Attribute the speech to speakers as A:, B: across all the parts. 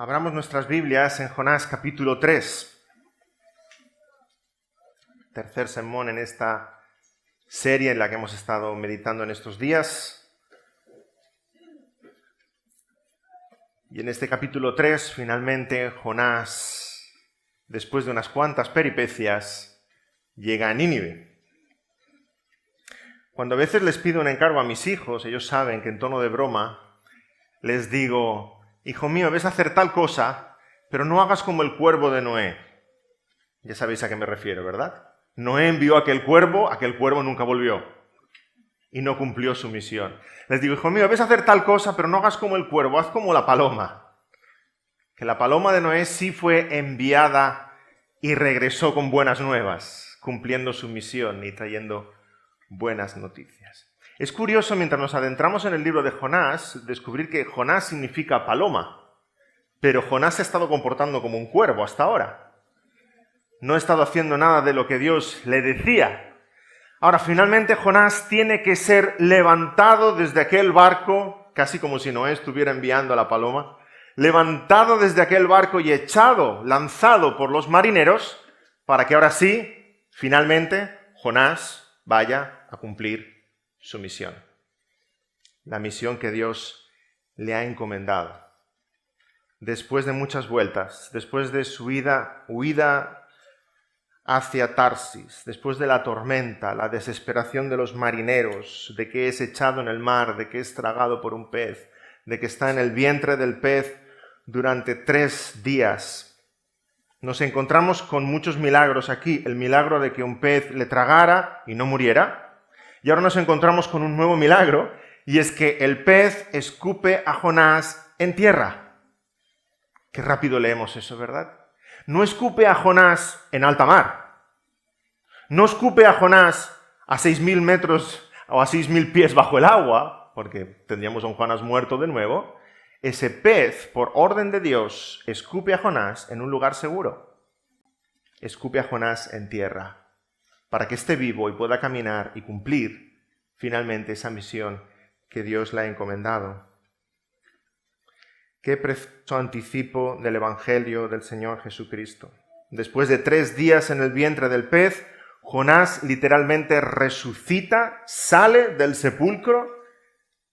A: Abramos nuestras Biblias en Jonás capítulo 3. Tercer sermón en esta serie en la que hemos estado meditando en estos días. Y en este capítulo 3, finalmente, Jonás, después de unas cuantas peripecias, llega a Nínive. Cuando a veces les pido un encargo a mis hijos, ellos saben que en tono de broma les digo: hijo mío, ves a hacer tal cosa, pero no hagas como el cuervo de Noé. Ya sabéis a qué me refiero, ¿verdad? Noé envió aquel cuervo nunca volvió y no cumplió su misión. Les digo: hijo mío, ves a hacer tal cosa, pero no hagas como el cuervo, haz como la paloma. Que la paloma de Noé sí fue enviada y regresó con buenas nuevas, cumpliendo su misión y trayendo buenas noticias. Es curioso, mientras nos adentramos en el libro de Jonás, descubrir que Jonás significa paloma, pero Jonás se ha estado comportando como un cuervo hasta ahora. No ha estado haciendo nada de lo que Dios le decía. Ahora, finalmente, Jonás tiene que ser levantado desde aquel barco, casi como si Noé estuviera enviando a la paloma, levantado desde aquel barco y echado, lanzado por los marineros, para que ahora sí, finalmente, Jonás vaya a cumplir su misión, la misión que Dios le ha encomendado. Después de muchas vueltas, después de su huida hacia Tarsis, después de la tormenta, la desesperación de los marineros, de que es echado en el mar, de que es tragado por un pez, de que está en el vientre del pez durante 3 días, nos encontramos con muchos milagros aquí. El milagro de que un pez le tragara y no muriera. Y ahora nos encontramos con un nuevo milagro, y es que el pez escupe a Jonás en tierra. Qué rápido leemos eso, ¿verdad? No escupe a Jonás en alta mar. No escupe a Jonás a 6.000 metros o a 6.000 pies bajo el agua, porque tendríamos a un Jonás muerto de nuevo. Ese pez, por orden de Dios, escupe a Jonás en un lugar seguro. Escupe a Jonás en tierra, para que esté vivo y pueda caminar y cumplir finalmente esa misión que Dios le ha encomendado. Qué precioso anticipo del Evangelio del Señor Jesucristo. Después de 3 días en el vientre del pez, Jonás literalmente resucita, sale del sepulcro,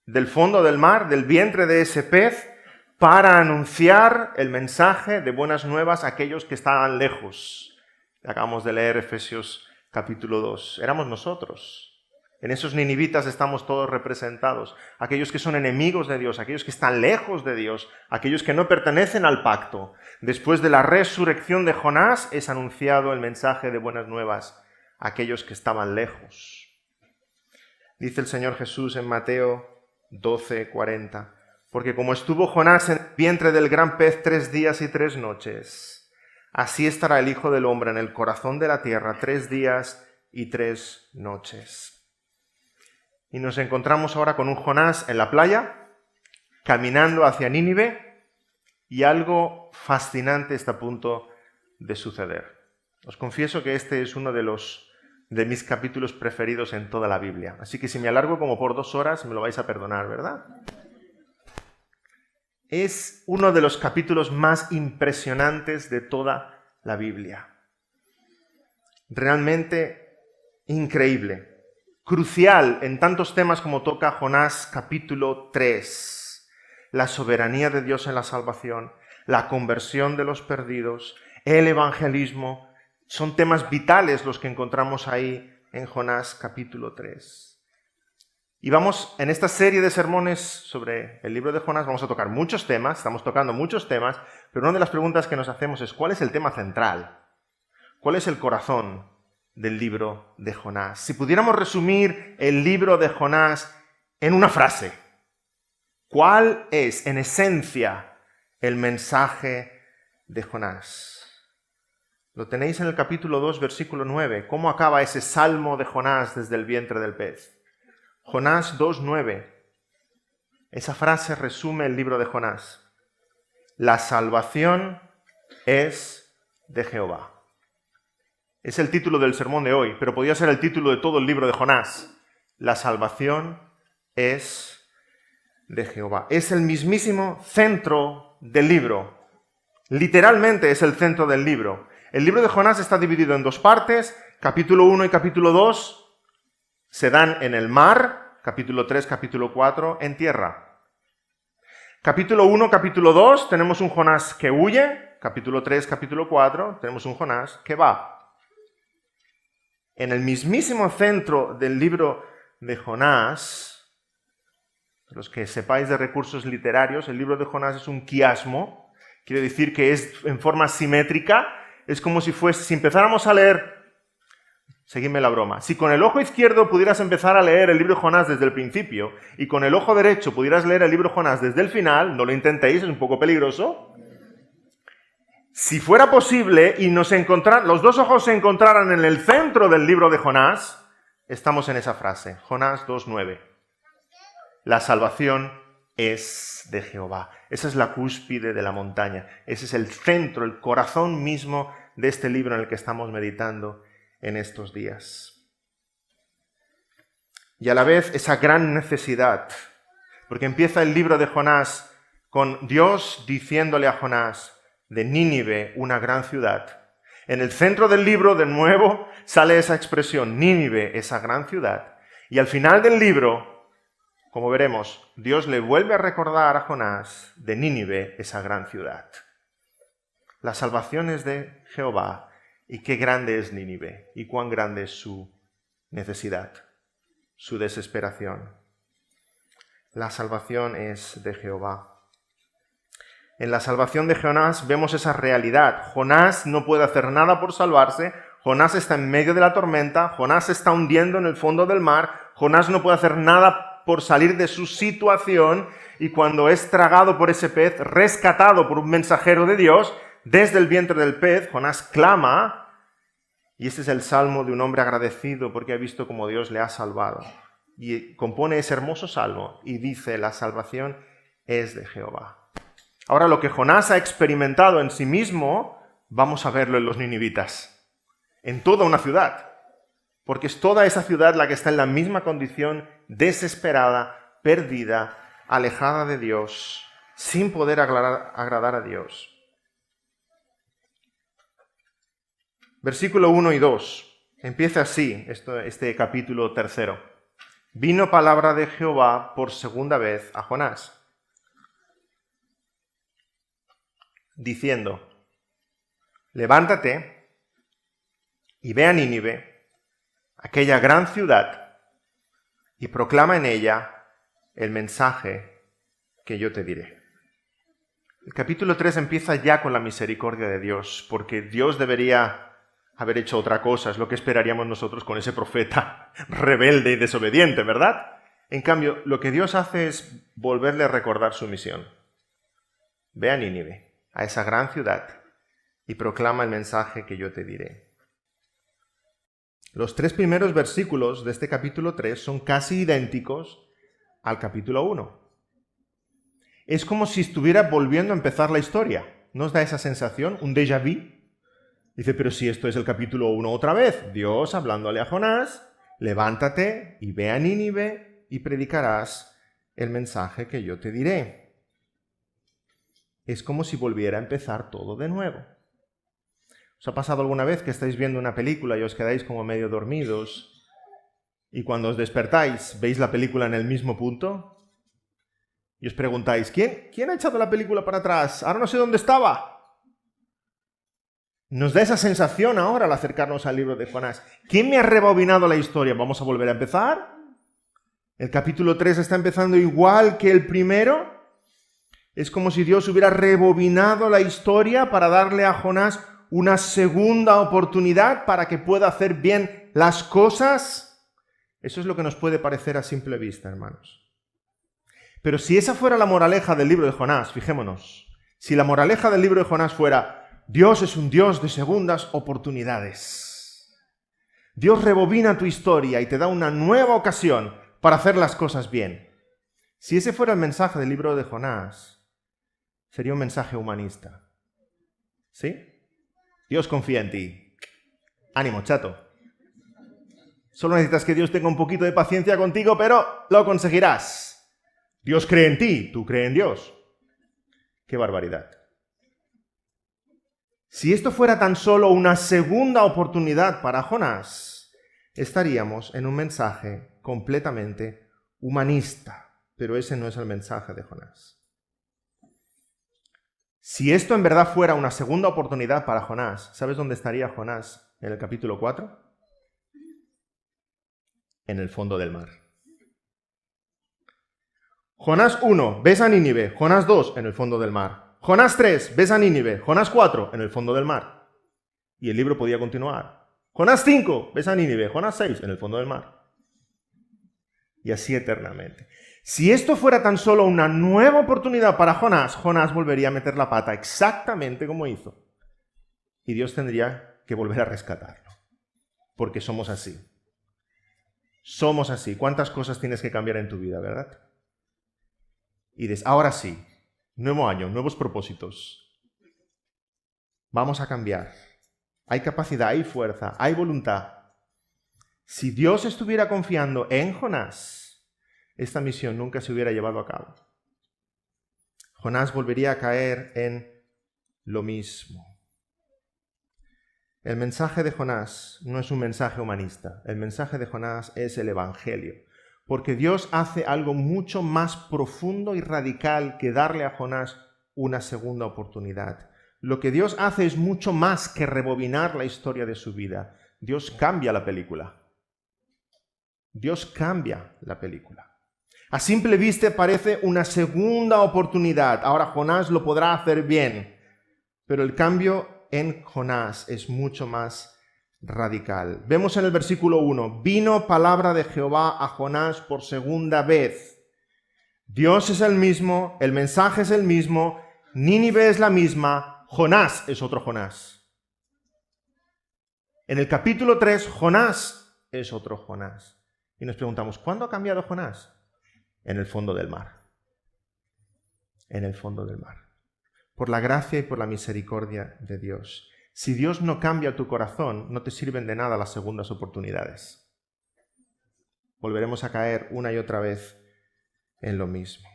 A: del fondo del mar, del vientre de ese pez, para anunciar el mensaje de buenas nuevas a aquellos que estaban lejos. Acabamos de leer Efesios capítulo 2. Éramos nosotros. En esos ninivitas estamos todos representados. Aquellos que son enemigos de Dios, aquellos que están lejos de Dios, aquellos que no pertenecen al pacto. Después de la resurrección de Jonás es anunciado el mensaje de buenas nuevas a aquellos que estaban lejos. Dice el Señor Jesús en Mateo 12:40, porque como estuvo Jonás en el vientre del gran pez 3 días y 3 noches, así estará el Hijo del Hombre en el corazón de la tierra 3 días y 3 noches. Y nos encontramos ahora con un Jonás en la playa, caminando hacia Nínive, y algo fascinante está a punto de suceder. Os confieso que este es uno de mis capítulos preferidos en toda la Biblia. Así que si me alargo como por 2 horas, me lo vais a perdonar, ¿verdad? Es uno de los capítulos más impresionantes de toda la Biblia. Realmente increíble. Crucial en tantos temas como toca Jonás capítulo 3. La soberanía de Dios en la salvación, la conversión de los perdidos, el evangelismo. Son temas vitales los que encontramos ahí en Jonás capítulo 3. Y vamos, en esta serie de sermones sobre el libro de Jonás, vamos a tocar muchos temas, estamos tocando muchos temas, pero una de las preguntas que nos hacemos es: ¿cuál es el tema central? ¿Cuál es el corazón del libro de Jonás? Si pudiéramos resumir el libro de Jonás en una frase, ¿cuál es, en esencia, el mensaje de Jonás? Lo tenéis en el capítulo 2, versículo 9. ¿Cómo acaba ese salmo de Jonás desde el vientre del pez? Jonás 2:9. Esa frase resume el libro de Jonás. La salvación es de Jehová. Es el título del sermón de hoy, pero podría ser el título de todo el libro de Jonás. La salvación es de Jehová. Es el mismísimo centro del libro. Literalmente es el centro del libro. El libro de Jonás está dividido en dos partes. Capítulo 1 y capítulo 2 se dan en el mar. Capítulo 3, capítulo 4 en tierra. Capítulo 1, capítulo 2 tenemos un Jonás que huye. Capítulo 3, capítulo 4 tenemos un Jonás que va. En el mismísimo centro del libro de Jonás, los que sepáis de recursos literarios, el libro de Jonás es un quiasmo. Quiere decir que es en forma simétrica. Es como si empezáramos a leer, seguidme la broma, si con el ojo izquierdo pudieras empezar a leer el libro de Jonás desde el principio y con el ojo derecho pudieras leer el libro de Jonás desde el final, no lo intentéis, es un poco peligroso. Si fuera posible y los dos ojos se encontraran en el centro del libro de Jonás, estamos en esa frase, Jonás 2:9. La salvación es de Jehová. Esa es la cúspide de la montaña. Ese es el centro, el corazón mismo de este libro en el que estamos meditando en estos días. Y a la vez esa gran necesidad, porque empieza el libro de Jonás con Dios diciéndole a Jonás, de Nínive, una gran ciudad. En el centro del libro, de nuevo, sale esa expresión, Nínive, esa gran ciudad. Y al final del libro, como veremos, Dios le vuelve a recordar a Jonás de Nínive, esa gran ciudad. La salvación es de Jehová. Y qué grande es Nínive, y cuán grande es su necesidad, su desesperación. La salvación es de Jehová. En la salvación de Jonás vemos esa realidad. Jonás no puede hacer nada por salvarse. Jonás está en medio de la tormenta. Jonás se está hundiendo en el fondo del mar. Jonás no puede hacer nada por salir de su situación, y cuando es tragado por ese pez, rescatado por un mensajero de Dios, desde el vientre del pez, Jonás clama, y este es el salmo de un hombre agradecido porque ha visto cómo Dios le ha salvado. Y compone ese hermoso salmo y dice, la salvación es de Jehová. Ahora, lo que Jonás ha experimentado en sí mismo, vamos a verlo en los ninivitas, en toda una ciudad. Porque es toda esa ciudad la que está en la misma condición, desesperada, perdida, alejada de Dios, sin poder agradar a Dios. Versículo 1 y 2. Empieza así este capítulo 3. Vino palabra de Jehová por segunda vez a Jonás, diciendo, levántate y ve a Nínive, aquella gran ciudad, y proclama en ella el mensaje que yo te diré. El capítulo 3 empieza ya con la misericordia de Dios, porque Dios debería haber hecho otra cosa, es lo que esperaríamos nosotros con ese profeta rebelde y desobediente, ¿verdad? En cambio, lo que Dios hace es volverle a recordar su misión. Ve a Nínive, a esa gran ciudad, y proclama el mensaje que yo te diré. Los 3 primeros versículos de este capítulo 3 son casi idénticos al capítulo 1. Es como si estuviera volviendo a empezar la historia. ¿No os da esa sensación? ¿Un déjà vu? Dice, pero si esto es el capítulo 1 otra vez. Dios hablándole a Jonás, levántate y ve a Nínive y predicarás el mensaje que yo te diré. Es como si volviera a empezar todo de nuevo. ¿Os ha pasado alguna vez que estáis viendo una película y os quedáis como medio dormidos y cuando os despertáis veis la película en el mismo punto? Y os preguntáis, ¿quién ha echado la película para atrás? Ahora no sé dónde estaba. Nos da esa sensación ahora al acercarnos al libro de Jonás. ¿Quién me ha rebobinado la historia? ¿Vamos a volver a empezar? ¿El capítulo 3 está empezando igual que el primero? Es como si Dios hubiera rebobinado la historia para darle a Jonás una segunda oportunidad para que pueda hacer bien las cosas. Eso es lo que nos puede parecer a simple vista, hermanos. Pero si esa fuera la moraleja del libro de Jonás, fijémonos, si la moraleja del libro de Jonás fuera, Dios es un Dios de segundas oportunidades. Dios rebobina tu historia y te da una nueva ocasión para hacer las cosas bien. Si ese fuera el mensaje del libro de Jonás, sería un mensaje humanista. ¿Sí? Dios confía en ti. Ánimo, chato. Solo necesitas que Dios tenga un poquito de paciencia contigo, pero lo conseguirás. Dios cree en ti, tú crees en Dios. ¡Qué barbaridad! Si esto fuera tan solo una segunda oportunidad para Jonás, estaríamos en un mensaje completamente humanista. Pero ese no es el mensaje de Jonás. Si esto en verdad fuera una segunda oportunidad para Jonás, ¿sabes dónde estaría Jonás en el capítulo 4? En el fondo del mar. Jonás 1, ves a Nínive. Jonás 2, en el fondo del mar. Jonás 3, ves a Nínive. Jonás 4, en el fondo del mar. Y el libro podía continuar. Jonás 5, ves a Nínive. Jonás 6, en el fondo del mar. Y así eternamente. Si esto fuera tan solo una nueva oportunidad para Jonás, Jonás volvería a meter la pata exactamente como hizo. Y Dios tendría que volver a rescatarlo. Porque somos así. Somos así. ¿Cuántas cosas tienes que cambiar en tu vida, verdad? Y dices, ahora sí, nuevo año, nuevos propósitos. Vamos a cambiar. Hay capacidad, hay fuerza, hay voluntad. Si Dios estuviera confiando en Jonás, esta misión nunca se hubiera llevado a cabo. Jonás volvería a caer en lo mismo. El mensaje de Jonás no es un mensaje humanista. El mensaje de Jonás es el Evangelio. Porque Dios hace algo mucho más profundo y radical que darle a Jonás una segunda oportunidad. Lo que Dios hace es mucho más que rebobinar la historia de su vida. Dios cambia la película. Dios cambia la película. A simple vista parece una segunda oportunidad. Ahora Jonás lo podrá hacer bien. Pero el cambio en Jonás es mucho más radical. Vemos en el versículo 1, vino palabra de Jehová a Jonás por segunda vez. Dios es el mismo, el mensaje es el mismo, Nínive es la misma, Jonás es otro Jonás. En el capítulo 3, Jonás es otro Jonás. Y nos preguntamos, ¿cuándo ha cambiado Jonás? En el fondo del mar. En el fondo del mar. Por la gracia y por la misericordia de Dios. Si Dios no cambia tu corazón, no te sirven de nada las segundas oportunidades. Volveremos a caer una y otra vez en lo mismo.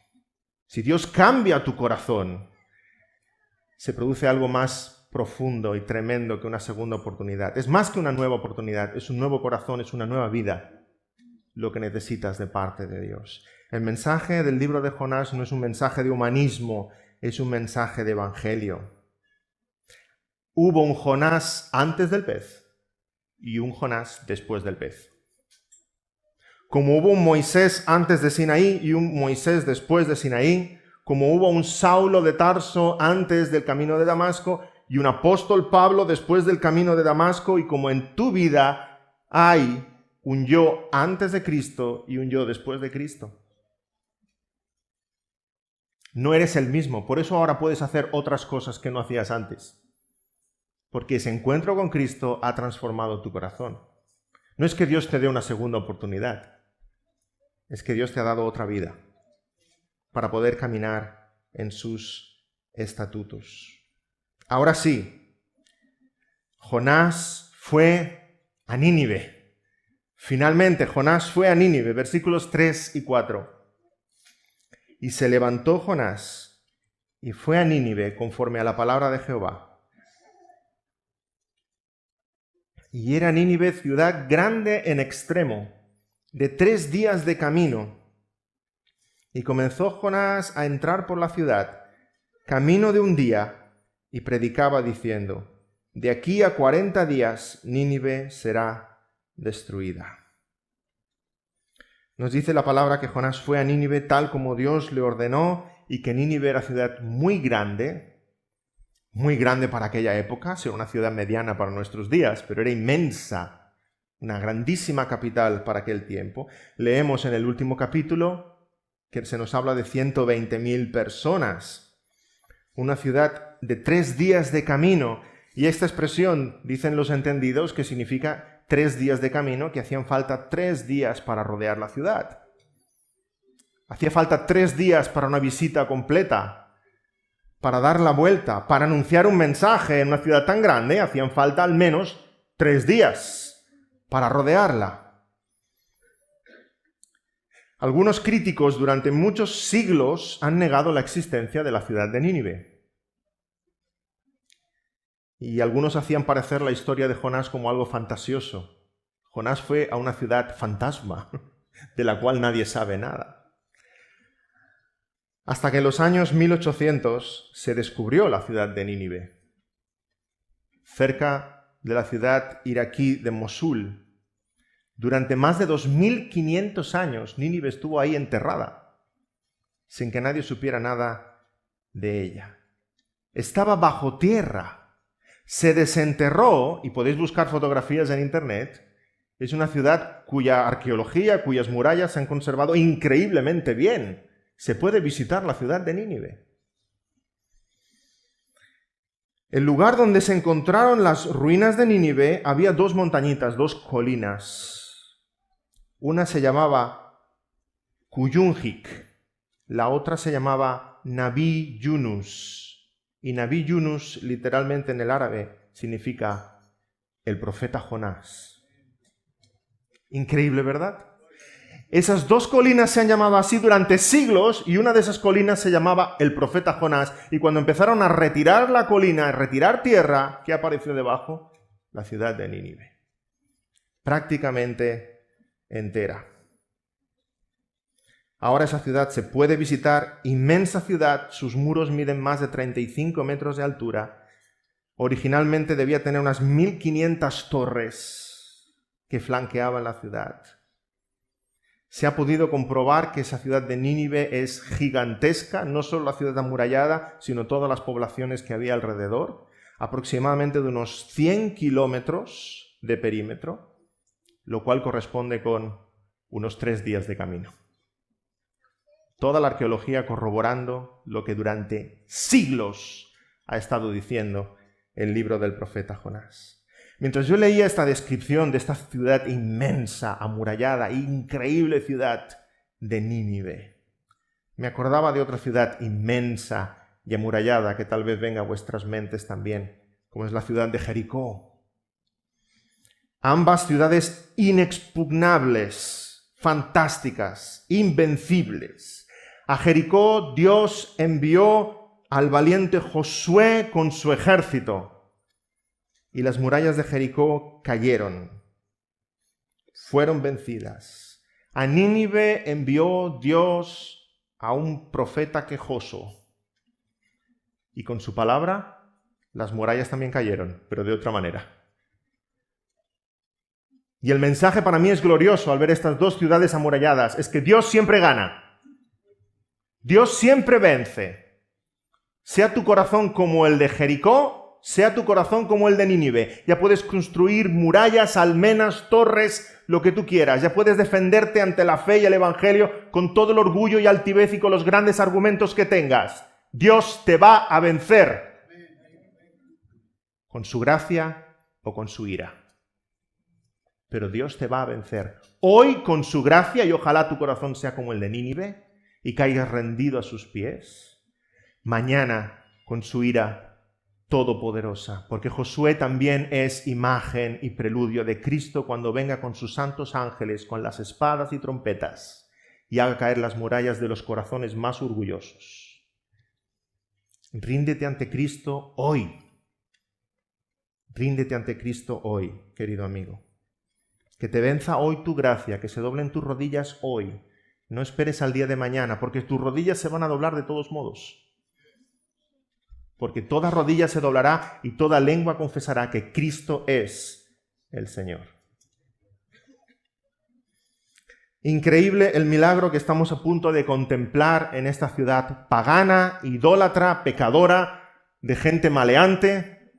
A: Si Dios cambia tu corazón, se produce algo más profundo y tremendo que una segunda oportunidad. Es más que una nueva oportunidad, es un nuevo corazón, es una nueva vida lo que necesitas de parte de Dios. El mensaje del libro de Jonás no es un mensaje de humanismo, es un mensaje de evangelio. Hubo un Jonás antes del pez y un Jonás después del pez. Como hubo un Moisés antes de Sinaí y un Moisés después de Sinaí, como hubo un Saulo de Tarso antes del camino de Damasco y un apóstol Pablo después del camino de Damasco, y como en tu vida hay un yo antes de Cristo y un yo después de Cristo. No eres el mismo, por eso ahora puedes hacer otras cosas que no hacías antes. Porque ese encuentro con Cristo ha transformado tu corazón. No es que Dios te dé una segunda oportunidad, es que Dios te ha dado otra vida para poder caminar en sus estatutos. Ahora sí, Jonás fue a Nínive. Finalmente, Jonás fue a Nínive, versículos 3 y 4. Y se levantó Jonás y fue a Nínive conforme a la palabra de Jehová. Y era Nínive ciudad grande en extremo, de 3 días de camino. Y comenzó Jonás a entrar por la ciudad, camino de un día, y predicaba diciendo, de aquí a 40 días Nínive será destruida. Nos dice la palabra que Jonás fue a Nínive tal como Dios le ordenó, y que Nínive era ciudad muy grande para aquella época, era una ciudad mediana para nuestros días, pero era inmensa, una grandísima capital para aquel tiempo. Leemos en el último capítulo que se nos habla de 120.000 personas, una ciudad de 3 días de camino, y esta expresión, dicen los entendidos, que significa 3 días de camino, que hacían falta 3 días para rodear la ciudad. Hacía falta 3 días para una visita completa, para dar la vuelta, para anunciar un mensaje en una ciudad tan grande, hacían falta al menos 3 días para rodearla. Algunos críticos durante muchos siglos han negado la existencia de la ciudad de Nínive. Y algunos hacían parecer la historia de Jonás como algo fantasioso. Jonás fue a una ciudad fantasma, de la cual nadie sabe nada. Hasta que en los años 1800 se descubrió la ciudad de Nínive. Cerca de la ciudad iraquí de Mosul, durante más de 2500 años, Nínive estuvo ahí enterrada, sin que nadie supiera nada de ella. Estaba bajo tierra. Se desenterró, y podéis buscar fotografías en internet. Es una ciudad cuya arqueología, cuyas murallas se han conservado increíblemente bien. Se puede visitar la ciudad de Nínive. El lugar donde se encontraron las ruinas de Nínive había dos montañitas, dos colinas. Una se llamaba Kuyunjik, la otra se llamaba Nabi Yunus. Y Nabi Yunus, literalmente en el árabe, significa el profeta Jonás. Increíble, ¿verdad? Esas dos colinas se han llamado así durante siglos y una de esas colinas se llamaba el profeta Jonás. Y cuando empezaron a retirar la colina, a retirar tierra, ¿qué apareció debajo? La ciudad de Nínive. Prácticamente entera. Ahora esa ciudad se puede visitar, inmensa ciudad, sus muros miden más de 35 metros de altura. Originalmente debía tener unas 1500 torres que flanqueaban la ciudad. Se ha podido comprobar que esa ciudad de Nínive es gigantesca, no solo la ciudad amurallada, sino todas las poblaciones que había alrededor, aproximadamente de unos 100 kilómetros de perímetro, lo cual corresponde con unos 3 días de camino. Toda la arqueología corroborando lo que durante siglos ha estado diciendo el libro del profeta Jonás. Mientras yo leía esta descripción de esta ciudad inmensa, amurallada, increíble ciudad de Nínive, me acordaba de otra ciudad inmensa y amurallada que tal vez venga a vuestras mentes también, como es la ciudad de Jericó. Ambas ciudades inexpugnables, fantásticas, invencibles. A Jericó Dios envió al valiente Josué con su ejército y las murallas de Jericó cayeron, fueron vencidas. A Nínive envió Dios a un profeta quejoso y con su palabra las murallas también cayeron, pero de otra manera. Y el mensaje para mí es glorioso al ver estas dos ciudades amuralladas, es que Dios siempre gana. Dios siempre vence. Sea tu corazón como el de Jericó, sea tu corazón como el de Nínive. Ya puedes construir murallas, almenas, torres, lo que tú quieras. Ya puedes defenderte ante la fe y el evangelio con todo el orgullo y altivez y con los grandes argumentos que tengas. Dios te va a vencer. Con su gracia o con su ira. Pero Dios te va a vencer. Hoy con su gracia, y ojalá tu corazón sea como el de Nínive, y caigas rendido a sus pies. Mañana, con su ira todopoderosa, porque Josué también es imagen y preludio de Cristo cuando venga con sus santos ángeles, con las espadas y trompetas, y haga caer las murallas de los corazones más orgullosos. Ríndete ante Cristo hoy. Ríndete ante Cristo hoy, querido amigo. Que te venza hoy tu gracia, que se doblen tus rodillas hoy. No esperes al día de mañana, porque tus rodillas se van a doblar de todos modos. Porque toda rodilla se doblará y toda lengua confesará que Cristo es el Señor. Increíble el milagro que estamos a punto de contemplar en esta ciudad pagana, idólatra, pecadora, de gente maleante.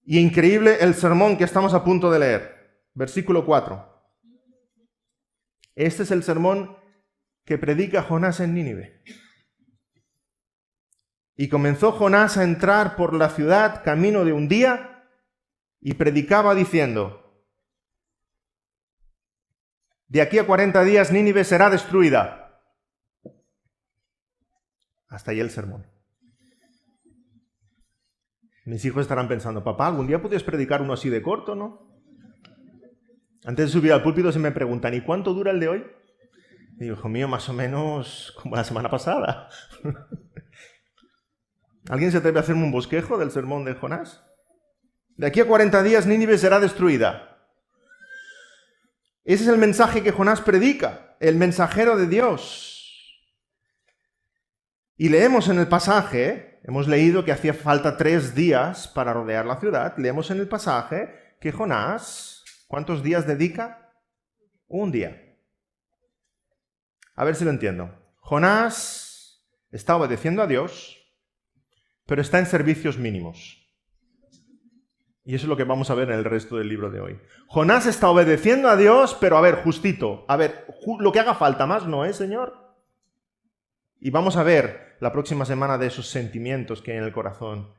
A: Y increíble el sermón que estamos a punto de leer. Versículo 4. Este es el sermón que predica Jonás en Nínive. Y comenzó Jonás a entrar por la ciudad camino de un día y predicaba diciendo: de aquí a 40 días Nínive será destruida. Hasta ahí el sermón. Mis hijos estarán pensando: papá, algún día podías predicar uno así de corto, ¿no? Antes de subir al púlpito se me preguntan: ¿y cuánto dura el de hoy? Y digo: hijo mío, más o menos como la semana pasada. ¿Alguien se atreve a hacerme un bosquejo del sermón de Jonás? De aquí a 40 días Nínive será destruida. Ese es el mensaje que Jonás predica, el mensajero de Dios. Y leemos en el pasaje, hemos leído que hacía falta 3 días para rodear la ciudad. Leemos en el pasaje que Jonás, ¿cuántos días dedica? 1 día. A ver si lo entiendo. Jonás está obedeciendo a Dios, pero está en servicios mínimos. Y eso es lo que vamos a ver en el resto del libro de hoy. Jonás está obedeciendo a Dios, pero a ver, justito. A ver, lo que haga falta, más no, Señor? Y vamos a ver la próxima semana de esos sentimientos que hay en el corazón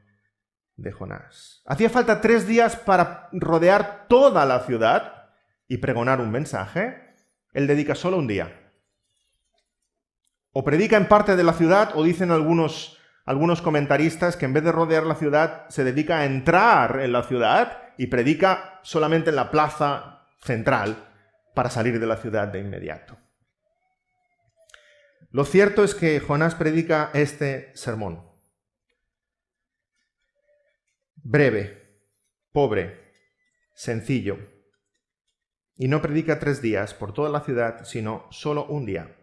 A: de Jonás. Hacía falta 3 días para rodear toda la ciudad y pregonar un mensaje. Él dedica solo 1 día. O predica en parte de la ciudad, o dicen algunos comentaristas que en vez de rodear la ciudad, se dedica a entrar en la ciudad y predica solamente en la plaza central para salir de la ciudad de inmediato. Lo cierto es que Jonás predica este sermón. Breve, pobre, sencillo. Y no predica 3 días por toda la ciudad, sino solo 1 día.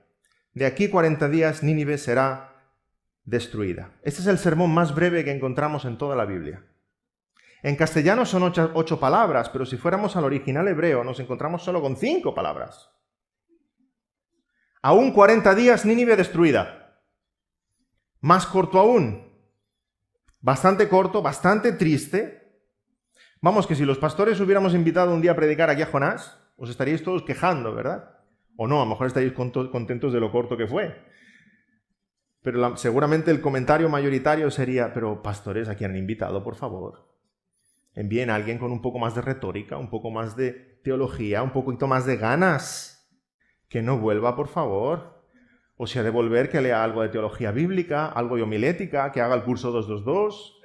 A: De aquí 40 días Nínive será destruida. Este es el sermón más breve que encontramos en toda la Biblia. En castellano son 8 palabras, pero si fuéramos al original hebreo nos encontramos solo con 5 palabras. Aún 40 días Nínive destruida. Más corto aún. Bastante corto, bastante triste. Vamos, que si los pastores hubiéramos invitado un día a predicar aquí a Jonás, os estaríais todos quejando, ¿verdad? O no, a lo mejor estaríais contentos de lo corto que fue. Pero seguramente el comentario mayoritario sería, pero pastores, ¿a quién han invitado, por favor? Envíen a alguien con un poco más de retórica, un poco más de teología, un poquito más de ganas. Que no vuelva, por favor. O si ha de volver, que lea algo de teología bíblica, algo de homilética, que haga el curso 222.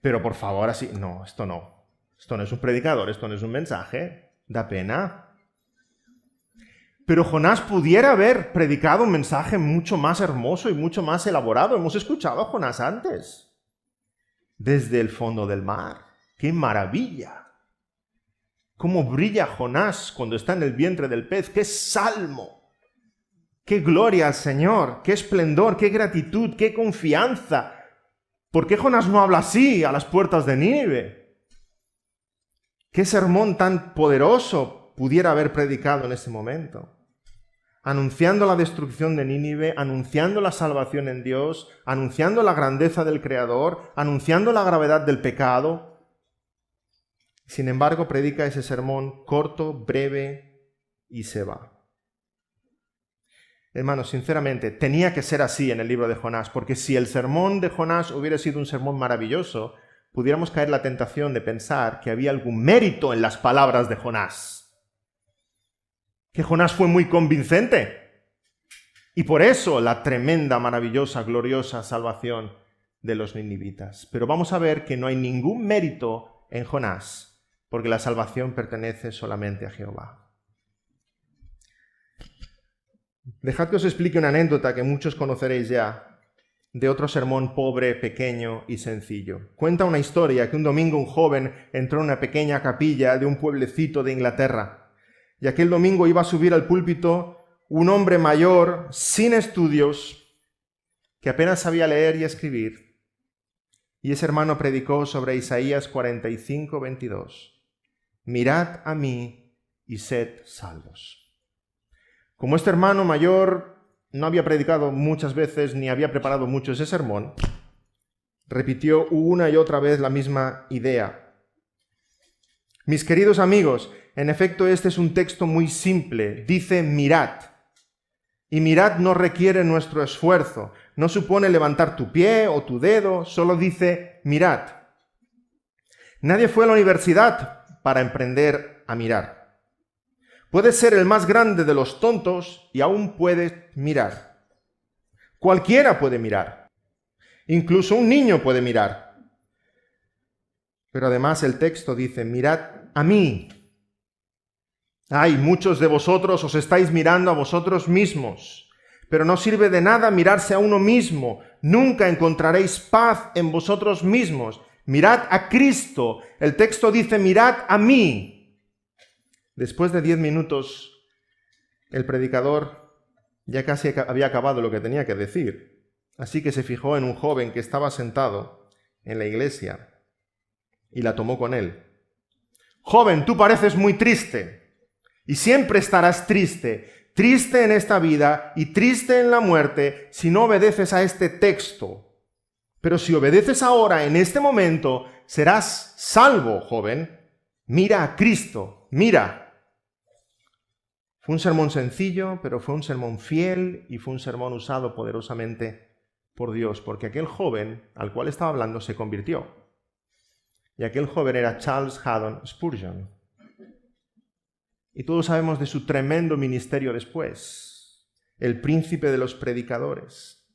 A: Pero por favor, así, no. Esto no es un predicador, esto no es un mensaje. Da pena. Pero Jonás pudiera haber predicado un mensaje mucho más hermoso y mucho más elaborado. Hemos escuchado a Jonás antes. Desde el fondo del mar. ¡Qué maravilla! Cómo brilla Jonás cuando está en el vientre del pez. ¡Qué salmo! ¡Qué gloria al Señor! ¡Qué esplendor! ¡Qué gratitud! ¡Qué confianza! ¿Por qué Jonás no habla así a las puertas de Nínive? ¡Qué sermón tan poderoso pudiera haber predicado en ese momento! Anunciando la destrucción de Nínive, anunciando la salvación en Dios, anunciando la grandeza del Creador, anunciando la gravedad del pecado. Sin embargo, predica ese sermón corto, breve y se va. Hermanos, sinceramente, tenía que ser así en el libro de Jonás, porque si el sermón de Jonás hubiera sido un sermón maravilloso, pudiéramos caer en la tentación de pensar que había algún mérito en las palabras de Jonás. Que Jonás fue muy convincente. Y por eso la tremenda, maravillosa, gloriosa salvación de los ninivitas. Pero vamos a ver que no hay ningún mérito en Jonás, porque la salvación pertenece solamente a Jehová. Dejad que os explique una anécdota que muchos conoceréis ya, de otro sermón pobre, pequeño y sencillo. Cuenta una historia que un domingo un joven entró en una pequeña capilla de un pueblecito de Inglaterra. Y aquel domingo iba a subir al púlpito un hombre mayor, sin estudios, que apenas sabía leer y escribir. Y ese hermano predicó sobre Isaías 45, 22. Mirad a mí y sed salvos. Como este hermano mayor no había predicado muchas veces ni había preparado mucho ese sermón, repitió una y otra vez la misma idea. Mis queridos amigos, en efecto, este es un texto muy simple. Dice mirad. Y mirad no requiere nuestro esfuerzo. No supone levantar tu pie o tu dedo, solo dice mirad. Nadie fue a la universidad para aprender a mirar. Puedes ser el más grande de los tontos y aún puedes mirar. Cualquiera puede mirar. Incluso un niño puede mirar. Pero además el texto dice, mirad a mí. Ay, muchos de vosotros os estáis mirando a vosotros mismos, pero no sirve de nada mirarse a uno mismo. nunca encontraréis paz en vosotros mismos. Mirad a Cristo. El texto dice, mirad a mí. Después de 10 minutos, el predicador ya casi había acabado lo que tenía que decir. Así que se fijó en un joven que estaba sentado en la iglesia y la tomó con él. Joven, tú pareces muy triste y siempre estarás triste, triste en esta vida y triste en la muerte si no obedeces a este texto. Pero si obedeces ahora, en este momento, serás salvo, joven. Mira a Cristo, mira. Fue un sermón sencillo, pero fue un sermón fiel y fue un sermón usado poderosamente por Dios, porque aquel joven al cual estaba hablando se convirtió. Y aquel joven era Charles Haddon Spurgeon. Y todos sabemos de su tremendo ministerio después, el príncipe de los predicadores.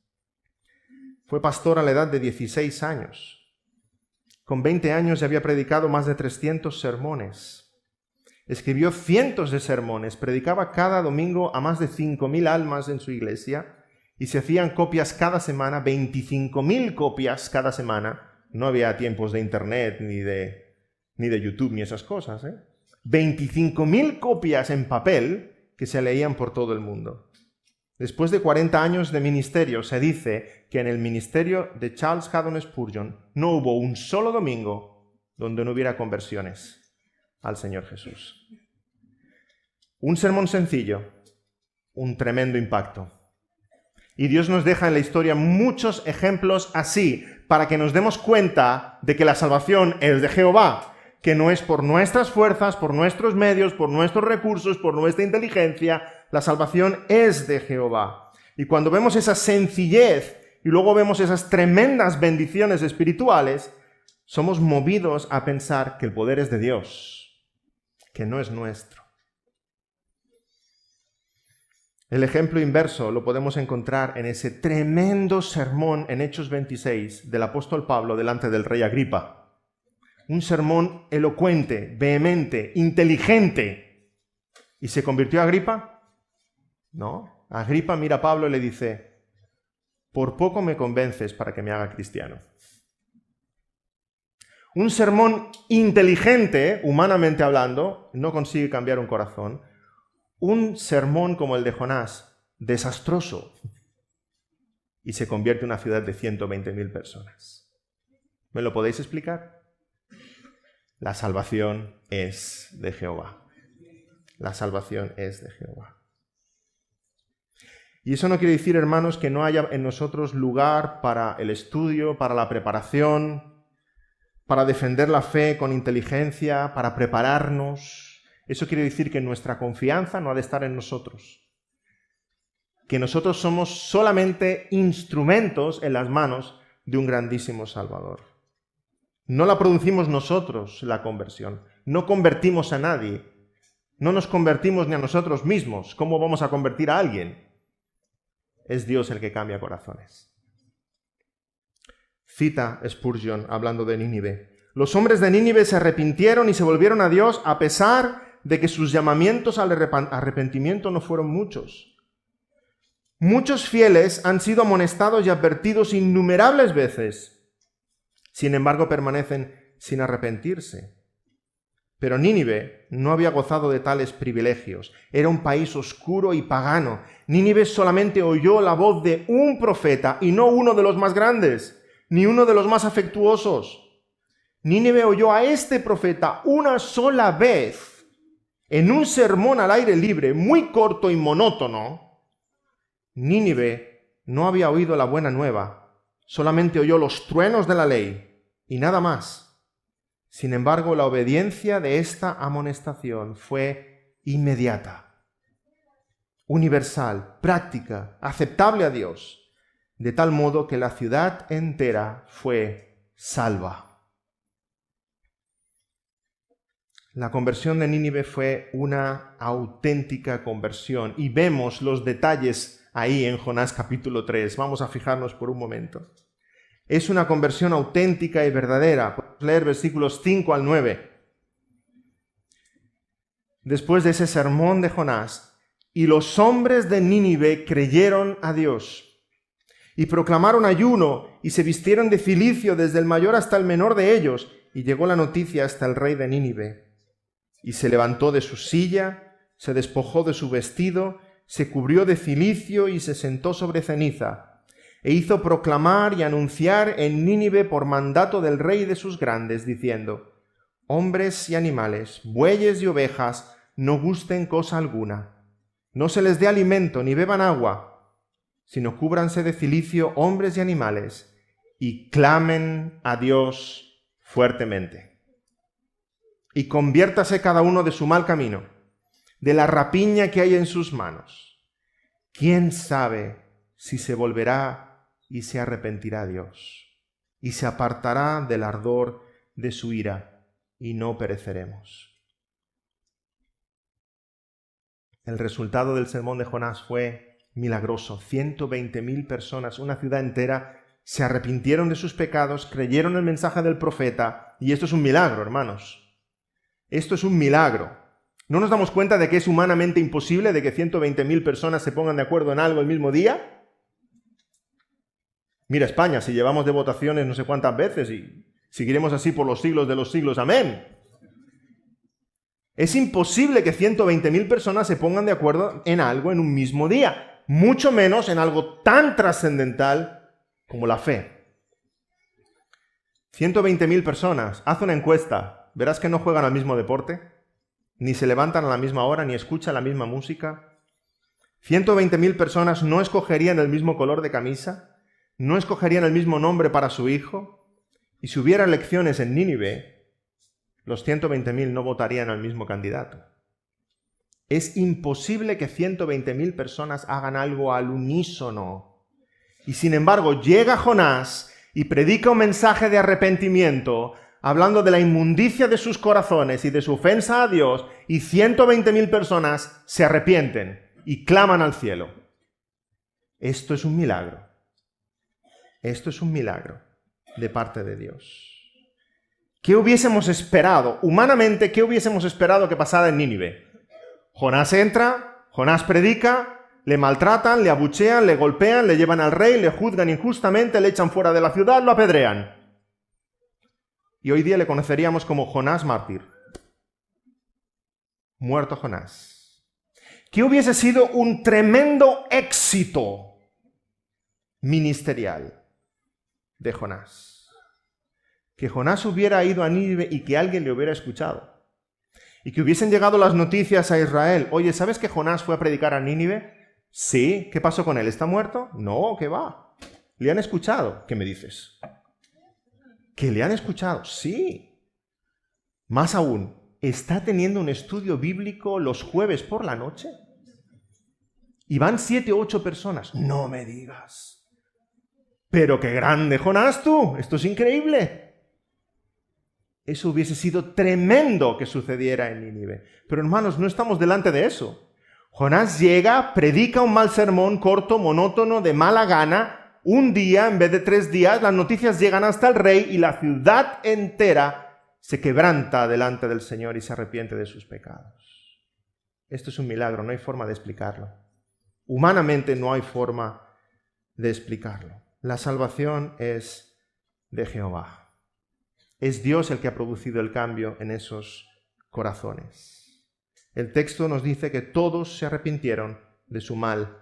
A: Fue pastor a la edad de 16 años. Con 20 años ya había predicado más de 300 sermones. Escribió cientos de sermones, predicaba cada domingo a más de 5.000 almas en su iglesia y se hacían copias cada semana, 25.000 copias cada semana. No había tiempos de internet ni de YouTube ni esas cosas. 25.000 copias en papel que se leían por todo el mundo. Después de 40 años de ministerio, se dice que en el ministerio de Charles Haddon Spurgeon no hubo un solo domingo donde no hubiera conversiones al Señor Jesús. Un sermón sencillo, un tremendo impacto. Y Dios nos deja en la historia muchos ejemplos así, para que nos demos cuenta de que la salvación es de Jehová, que no es por nuestras fuerzas, por nuestros medios, por nuestros recursos, por nuestra inteligencia. La salvación es de Jehová. Y cuando vemos esa sencillez y luego vemos esas tremendas bendiciones espirituales, somos movidos a pensar que el poder es de Dios, que no es nuestro. El ejemplo inverso lo podemos encontrar en ese tremendo sermón en Hechos 26 del apóstol Pablo delante del rey Agripa. Un sermón elocuente, vehemente, inteligente. ¿Y se convirtió Agripa? No. Agripa mira a Pablo y le dice, por poco me convences para que me haga cristiano. Un sermón inteligente, humanamente hablando, no consigue cambiar un corazón. Un sermón como el de Jonás, desastroso, y se convierte en una ciudad de 120.000 personas. ¿Me lo podéis explicar? La salvación es de Jehová. La salvación es de Jehová. Y eso no quiere decir, hermanos, que no haya en nosotros lugar para el estudio, para la preparación, para defender la fe con inteligencia, para prepararnos. Eso quiere decir que nuestra confianza no ha de estar en nosotros. Que nosotros somos solamente instrumentos en las manos de un grandísimo Salvador. No la producimos nosotros, la conversión. No convertimos a nadie. No nos convertimos ni a nosotros mismos. ¿Cómo vamos a convertir a alguien? Es Dios el que cambia corazones. Cita Spurgeon hablando de Nínive. Los hombres de Nínive se arrepintieron y se volvieron a Dios a pesar de que sus llamamientos al arrepentimiento no fueron muchos. Muchos fieles han sido amonestados y advertidos innumerables veces. Sin embargo, permanecen sin arrepentirse. Pero Nínive no había gozado de tales privilegios. Era un país oscuro y pagano. Nínive solamente oyó la voz de un profeta y no uno de los más grandes, ni uno de los más afectuosos. Nínive oyó a este profeta una sola vez en un sermón al aire libre, muy corto y monótono. Nínive no había oído la buena nueva, solamente oyó los truenos de la ley y nada más. Sin embargo, la obediencia de esta amonestación fue inmediata, universal, práctica, aceptable a Dios, de tal modo que la ciudad entera fue salva. La conversión de Nínive fue una auténtica conversión y vemos los detalles ahí en Jonás capítulo 3. Vamos a fijarnos por un momento. Es una conversión auténtica y verdadera. Podemos leer versículos 5 al 9. Después de ese sermón de Jonás, y los hombres de Nínive creyeron a Dios, Y proclamaron ayuno y se vistieron de cilicio desde el mayor hasta el menor de ellos. Y llegó la noticia hasta el rey de Nínive. Y se levantó de su silla, se despojó de su vestido, se cubrió de cilicio y se sentó sobre ceniza. E hizo proclamar y anunciar en Nínive por mandato del rey y de sus grandes, diciendo: hombres y animales, bueyes y ovejas, no gusten cosa alguna. No se les dé alimento ni beban agua, sino cúbranse de cilicio hombres y animales, y clamen a Dios fuertemente. Y conviértase cada uno de su mal camino, de la rapiña que hay en sus manos. ¿Quién sabe si se volverá y se arrepentirá Dios, y se apartará del ardor de su ira, y no pereceremos? El resultado del sermón de Jonás fue milagroso. 120.000 personas, una ciudad entera, se arrepintieron de sus pecados, creyeron el mensaje del profeta, y esto es un milagro, hermanos. Esto es un milagro. ¿No nos damos cuenta de que es humanamente imposible de que 120.000 personas se pongan de acuerdo en algo el mismo día? Mira España, si llevamos de votaciones no sé cuántas veces y seguiremos así por los siglos de los siglos. Amén. Es imposible que 120.000 personas se pongan de acuerdo en algo en un mismo día, mucho menos en algo tan trascendental como la fe. 120.000 personas, haz una encuesta, verás que no juegan al mismo deporte, ni se levantan a la misma hora, ni escuchan la misma música. 120.000 personas no escogerían el mismo color de camisa, no escogerían el mismo nombre para su hijo, y si hubiera elecciones en Nínive, los 120.000 no votarían al mismo candidato. Es imposible que 120.000 personas hagan algo al unísono. Y sin embargo, llega Jonás y predica un mensaje de arrepentimiento, hablando de la inmundicia de sus corazones y de su ofensa a Dios, y 120.000 personas se arrepienten y claman al cielo. Esto es un milagro. Esto es un milagro de parte de Dios. ¿Qué hubiésemos esperado? Humanamente, ¿qué hubiésemos esperado que pasara en Nínive? Jonás entra, Jonás predica, le maltratan, le abuchean, le golpean, le llevan al rey, le juzgan injustamente, le echan fuera de la ciudad, lo apedrean. Y hoy día le conoceríamos como Jonás mártir. Muerto Jonás. ¿Qué hubiese sido un tremendo éxito ministerial de Jonás? Que Jonás hubiera ido a Nínive y que alguien le hubiera escuchado. Y que hubiesen llegado las noticias a Israel. Oye, ¿sabes que Jonás fue a predicar a Nínive? Sí. ¿Qué pasó con él? ¿Está muerto? No, ¿qué va? ¿Le han escuchado? ¿Qué me dices? ¿Que le han escuchado? Sí. Más aún, ¿está teniendo un estudio bíblico los jueves por la noche? Y van 7 o 8 personas. No me digas. Pero qué grande, Jonás, tú. Esto es increíble. Eso hubiese sido tremendo que sucediera en Nínive. Pero hermanos, no estamos delante de eso. Jonás llega, predica un mal sermón corto, monótono, de mala gana. Un día, en vez de 3 días, las noticias llegan hasta el rey y la ciudad entera se quebranta delante del Señor y se arrepiente de sus pecados. Esto es un milagro, no hay forma de explicarlo. Humanamente no hay forma de explicarlo. La salvación es de Jehová. Es Dios el que ha producido el cambio en esos corazones. El texto nos dice que todos se arrepintieron de su mal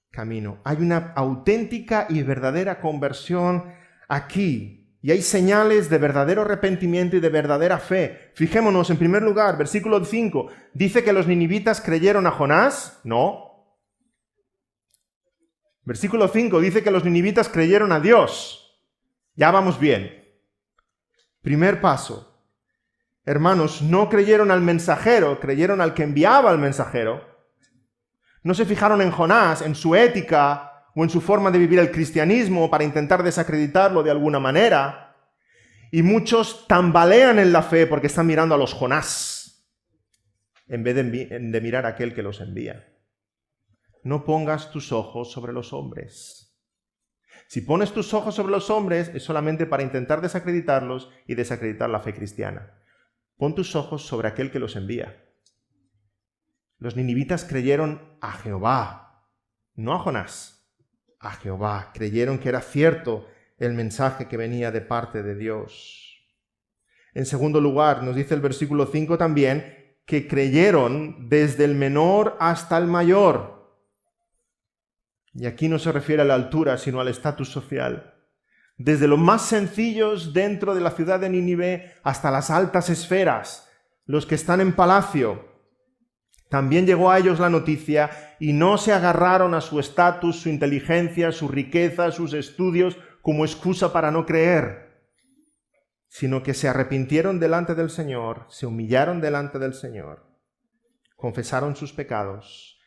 A: camino. Hay una auténtica y verdadera conversión aquí. Y hay señales de verdadero arrepentimiento y de verdadera fe. Fijémonos, en primer lugar, versículo 5. ¿Dice que los ninivitas creyeron a Jonás? No. Versículo 5 dice que los ninivitas creyeron a Dios. Ya vamos bien. Primer paso. Hermanos, no creyeron al mensajero, creyeron al que enviaba al mensajero. No se fijaron en Jonás, en su ética o en su forma de vivir el cristianismo para intentar desacreditarlo de alguna manera. Y muchos tambalean en la fe porque están mirando a los Jonás en vez de mirar a aquel que los envía. No pongas tus ojos sobre los hombres. Si pones tus ojos sobre los hombres es solamente para intentar desacreditarlos y desacreditar la fe cristiana. Pon tus ojos sobre aquel que los envía. Los ninivitas creyeron a Jehová, no a Jonás.
B: a Jehová, creyeron que era cierto el mensaje que venía de parte de Dios. En segundo lugar, nos dice el versículo 5 también, que creyeron desde el menor hasta el mayor. Y aquí no se refiere a la altura, sino al estatus social. Desde los más sencillos dentro de la ciudad de Nínive hasta las altas esferas, los que están en palacio. También llegó a ellos la noticia y no se agarraron a su estatus, su inteligencia, su riqueza, sus estudios como excusa para no creer, sino que se arrepintieron delante del Señor, se humillaron delante del Señor, confesaron sus pecados.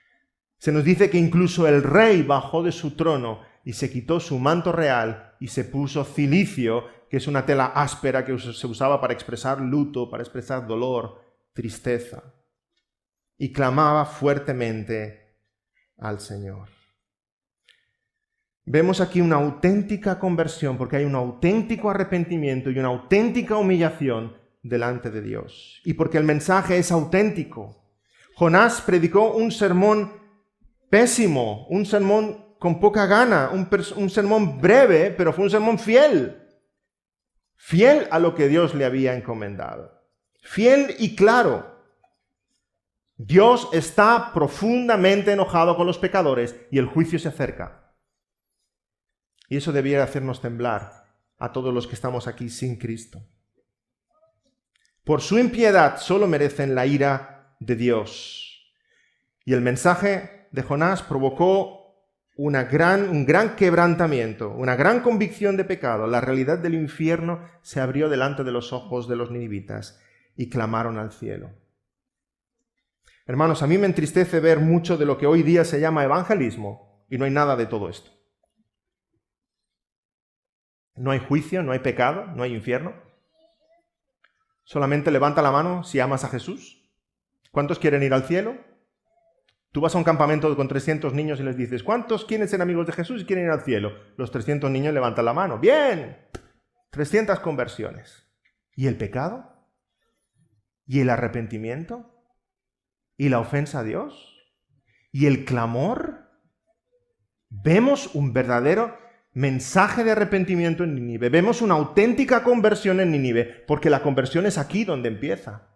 B: Se nos dice que incluso el rey bajó de su trono y se quitó su manto real y se puso cilicio, que es una tela áspera que se usaba para expresar luto, para expresar dolor, tristeza. Y clamaba fuertemente al Señor. Vemos aquí una auténtica conversión, porque hay un auténtico arrepentimiento y una auténtica humillación delante de Dios. Y porque el mensaje es auténtico. Jonás predicó un sermón pésimo, un sermón con poca gana, un sermón breve, pero fue un sermón fiel. Fiel a lo que Dios le había encomendado. Fiel y claro. Dios está profundamente enojado con los pecadores y el juicio se acerca. Y eso debiera hacernos temblar a todos los que estamos aquí sin Cristo. Por su impiedad solo merecen la ira de Dios. Y el mensaje de Jonás provocó un gran quebrantamiento, una gran convicción de pecado. La realidad del infierno se abrió delante de los ojos de los ninivitas y clamaron al cielo. Hermanos, a mí me entristece ver mucho de lo que hoy día se llama evangelismo y no hay nada de todo esto. No hay juicio, no hay pecado, no hay infierno. Solamente levanta la mano si amas a Jesús. ¿Cuántos quieren ir al cielo? Tú vas a un campamento con 300 niños y les dices, ¿cuántos quieren ser amigos de Jesús y quieren ir al cielo? Los 300 niños levantan la mano. ¡Bien! 300 conversiones. ¿Y el pecado? ¿Y el arrepentimiento? ¿Y la ofensa a Dios? ¿Y el clamor? Vemos un verdadero mensaje de arrepentimiento en Nínive. Vemos una auténtica conversión en Nínive, porque la conversión es aquí donde empieza,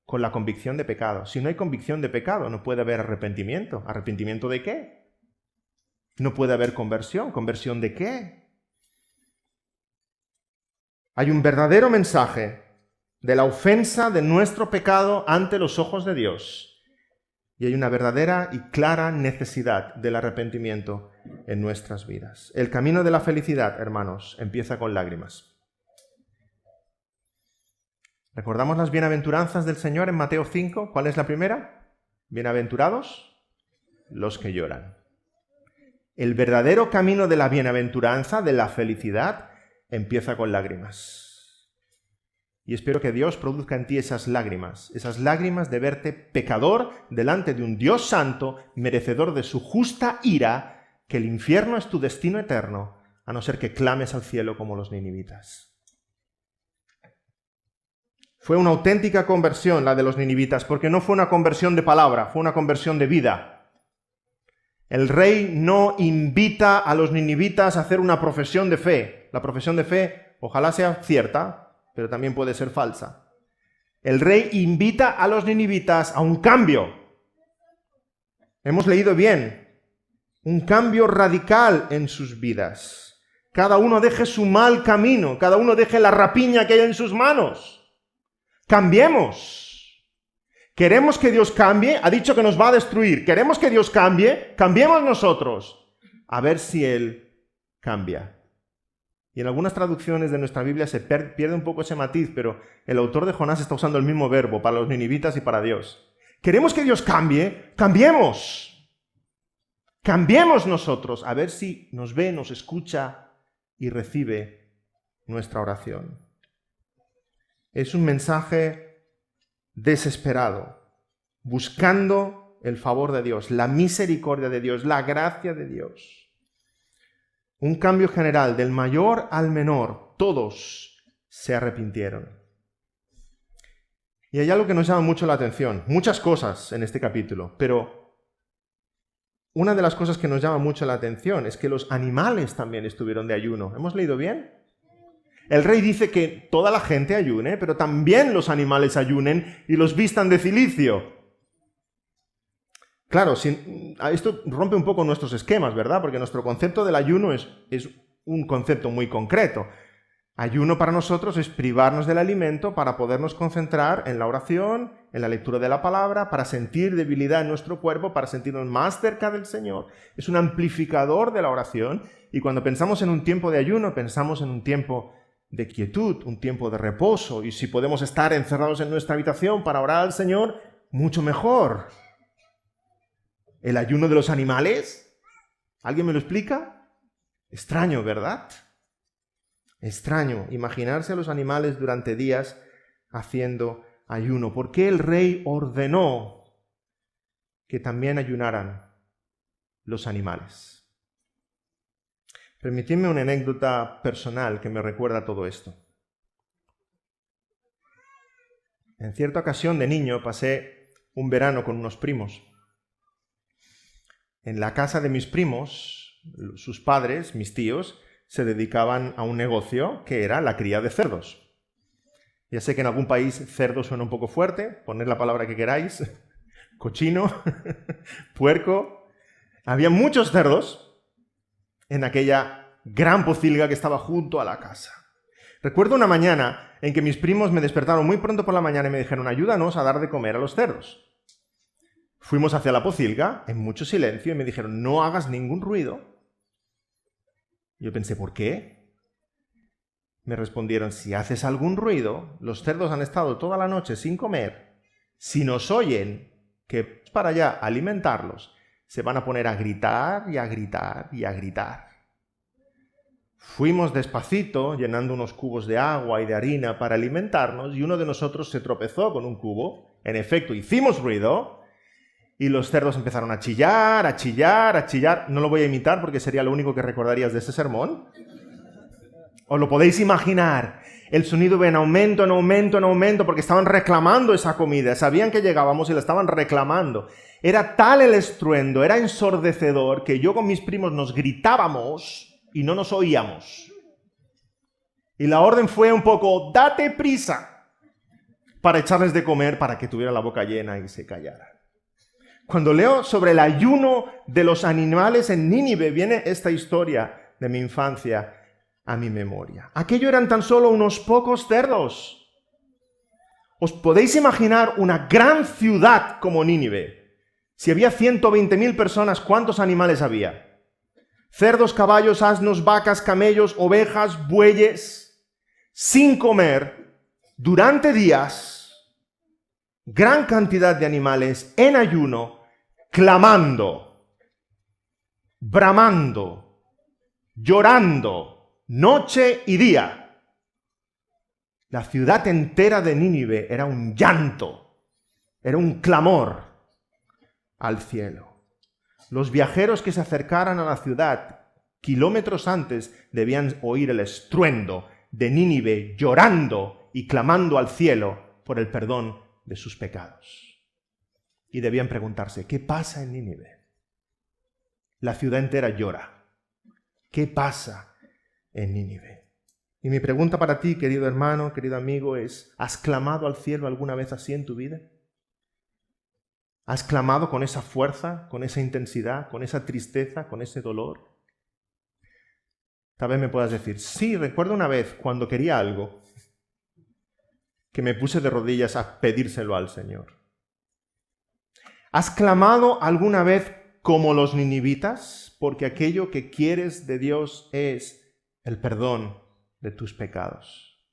B: con la convicción de pecado. Si no hay convicción de pecado, no puede haber arrepentimiento. ¿Arrepentimiento de qué? No puede haber conversión. ¿Conversión de qué? Hay un verdadero mensaje de la ofensa de nuestro pecado ante los ojos de Dios. Y hay una verdadera y clara necesidad del arrepentimiento en nuestras vidas. El camino de la felicidad, hermanos, empieza con lágrimas. ¿Recordamos las bienaventuranzas del Señor en Mateo 5? ¿Cuál es la primera? Bienaventurados los que lloran. El verdadero camino de la bienaventuranza, de la felicidad, empieza con lágrimas. Y espero que Dios produzca en ti esas lágrimas de verte pecador delante de un Dios santo, merecedor de su justa ira, que el infierno es tu destino eterno, a no ser que clames al cielo como los ninivitas. Fue una auténtica conversión la de los ninivitas, porque no fue una conversión de palabra, fue una conversión de vida. El rey no invita a los ninivitas a hacer una profesión de fe. La profesión de fe ojalá sea cierta, pero también puede ser falsa. El rey invita a los ninivitas a un cambio. Hemos leído bien. Un cambio radical en sus vidas. Cada uno deje su mal camino, cada uno deje la rapiña que hay en sus manos. Cambiemos. Queremos que Dios cambie, ha dicho que nos va a destruir. Queremos que Dios cambie, cambiemos nosotros. A ver si Él cambia. Y en algunas traducciones de nuestra Biblia se pierde un poco ese matiz, pero el autor de Jonás está usando el mismo verbo para los ninivitas y para Dios. Queremos que Dios cambie, cambiemos. Cambiemos nosotros, a ver si nos ve, nos escucha y recibe nuestra oración. Es un mensaje desesperado, buscando el favor de Dios, la misericordia de Dios, la gracia de Dios. Un cambio general, del mayor al menor, todos se arrepintieron. Y hay algo que nos llama mucho la atención, muchas cosas en este capítulo, pero una de las cosas que nos llama mucho la atención es que los animales también estuvieron de ayuno. ¿Hemos leído bien? El rey dice que toda la gente ayune, pero también los animales ayunen y los vistan de cilicio. Claro, esto rompe un poco nuestros esquemas, ¿verdad? Porque nuestro concepto del ayuno es un concepto muy concreto. Ayuno para nosotros es privarnos del alimento para podernos concentrar en la oración, en la lectura de la palabra, para sentir debilidad en nuestro cuerpo, para sentirnos más cerca del Señor. Es un amplificador de la oración y cuando pensamos en un tiempo de ayuno, pensamos en un tiempo de quietud, un tiempo de reposo, y si podemos estar encerrados en nuestra habitación para orar al Señor, mucho mejor. ¿El ayuno de los animales? ¿Alguien me lo explica? Extraño, ¿verdad? Extraño imaginarse a los animales durante días haciendo ayuno. ¿Por qué el rey ordenó que también ayunaran los animales? Permitidme una anécdota personal que me recuerda todo esto. En cierta ocasión de niño pasé un verano con unos primos. En la casa de mis primos, sus padres, mis tíos, se dedicaban a un negocio que era la cría de cerdos. Ya sé que en algún país cerdo suena un poco fuerte, poned la palabra que queráis, cochino, puerco. Había muchos cerdos en aquella gran pocilga que estaba junto a la casa. Recuerdo una mañana en que mis primos me despertaron muy pronto por la mañana y me dijeron: ayúdanos a dar de comer a los cerdos. Fuimos hacia la pocilga en mucho silencio y me dijeron: no hagas ningún ruido. Yo pensé, ¿por qué? Me respondieron: si haces algún ruido, los cerdos han estado toda la noche sin comer. Si nos oyen que es para allá alimentarlos, se van a poner a gritar y a gritar y a gritar. Fuimos despacito, llenando unos cubos de agua y de harina para alimentarnos, y uno de nosotros se tropezó con un cubo. En efecto, hicimos ruido, y los cerdos empezaron a chillar, a chillar, a chillar. No lo voy a imitar porque sería lo único que recordarías de ese sermón. ¿Os lo podéis imaginar? El sonido iba en aumento, en aumento, en aumento, porque estaban reclamando esa comida. Sabían que llegábamos y la estaban reclamando. Era tal el estruendo, era ensordecedor, que yo con mis primos nos gritábamos y no nos oíamos. Y la orden fue un poco: date prisa, para echarles de comer, para que tuviera la boca llena y se callaran. Cuando leo sobre el ayuno de los animales en Nínive, viene esta historia de mi infancia a mi memoria. Aquello eran tan solo unos pocos cerdos. ¿Os podéis imaginar una gran ciudad como Nínive? Si había 120.000 personas, ¿cuántos animales había? Cerdos, caballos, asnos, vacas, camellos, ovejas, bueyes, sin comer, durante días. Gran cantidad de animales en ayuno, clamando, bramando, llorando, noche y día. La ciudad entera de Nínive era un llanto, era un clamor al cielo. Los viajeros que se acercaran a la ciudad kilómetros antes debían oír el estruendo de Nínive llorando y clamando al cielo por el perdón de sus pecados. Y debían preguntarse: ¿qué pasa en Nínive? La ciudad entera llora. ¿Qué pasa en Nínive? Y mi pregunta para ti, querido hermano, querido amigo, es: ¿has clamado al cielo alguna vez así en tu vida? ¿Has clamado con esa fuerza, con esa intensidad, con esa tristeza, con ese dolor? Tal vez me puedas decir: sí, recuerdo una vez cuando quería algo, que me puse de rodillas a pedírselo al Señor. ¿Has clamado alguna vez como los ninivitas? Porque aquello que quieres de Dios es el perdón de tus pecados.